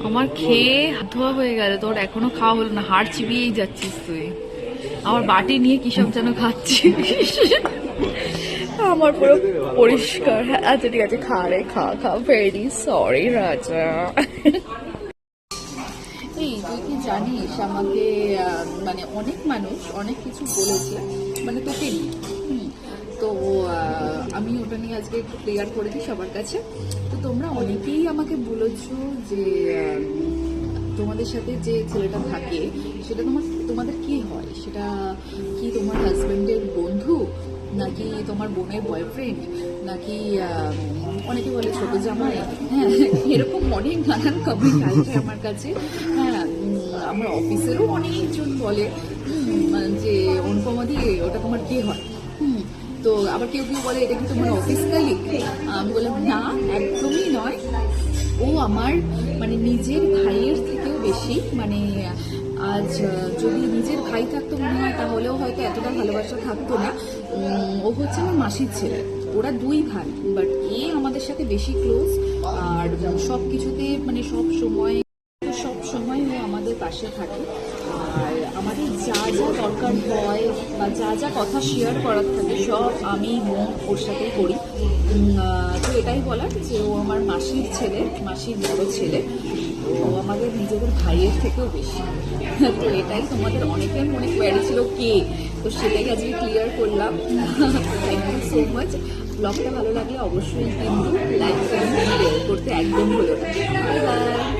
আমার খেয়ে হাত ধোয়া হয়ে গেল, তোর এখনো খাওয়া হলো না, হাড় চিবিয়েই যাচ্ছিস তুই। আমার বাটি নিয়ে কিসব যেন খাচ্ছিস। আমার পুরো পরিষ্কার। হ্যাঁ, আচ্ছা ঠিক আছে, খা রে, খা খা। ভেরি সরি রাজা। এই তুই কি জানিস আমাকে মানে অনেক মানুষ অনেক কিছু বলেছে, মানে তোকে নিয়ে। তো আমি ওটা নিয়ে আজকে একটু ক্লিয়ার করে দিই সবার কাছে। তো তোমরা অনেকেই আমাকে বলেছো যে তোমাদের সাথে যে ছেলেটা থাকে সেটা তোমাদের কি হয়, সেটা কি তোমার হাজবেন্ডের বন্ধু, নাকি তোমার বোনের বয়ফ্রেন্ড, নাকি অনেকে বলে ছোট জামাই। হ্যাঁ, এরকম অনেক নানান কমেন্ট আসছে আমার কাছে। হ্যাঁ, আমার অফিসেরও অনেকজন বলে যে অনুপমাদি ওটা তোমার কি হয়। তো আবার কেউ কেউ বলে এটা কি তোমার অফিস কালিগ। আমি বললাম না, একদমই নয়। ও আমার মানে নিজের ভাইয়ের থেকেও বেশি, মানে আজ যদি নিজের ভাই থাকতো মনে হয় তাহলেও হয়তো এতটা ভালোবাসা থাকতো না। ও হচ্ছে আমার মাসির ছেলে, ওরা দুই ভাই, বাট এ আমাদের সাথে বেশি ক্লোজ। আর সব কিছুতে মানে সব সময় ও আমাদের পাশে থাকে। আর আমাদের যা যা দরকার হয় বা যা যা কথা শেয়ার করার থাকে সব আমি ওর সাথেই করি। তো এটাই বলার যে ও আমার মাসির ছেলে, মাসির বড় ছেলে। ও আমাদের নিজেদের ভাইয়ের থেকেও বেশি। তো এটাই তোমাদের অনেকের মনে কোয়ারি ছিল কে, তো সেটাই আজকে ক্লিয়ার করলাম। Thank you so much. ব্লগটা ভালো লাগলে অবশ্যই কিন্তু লাইক করতে একদম ভুলো না। Bye bye.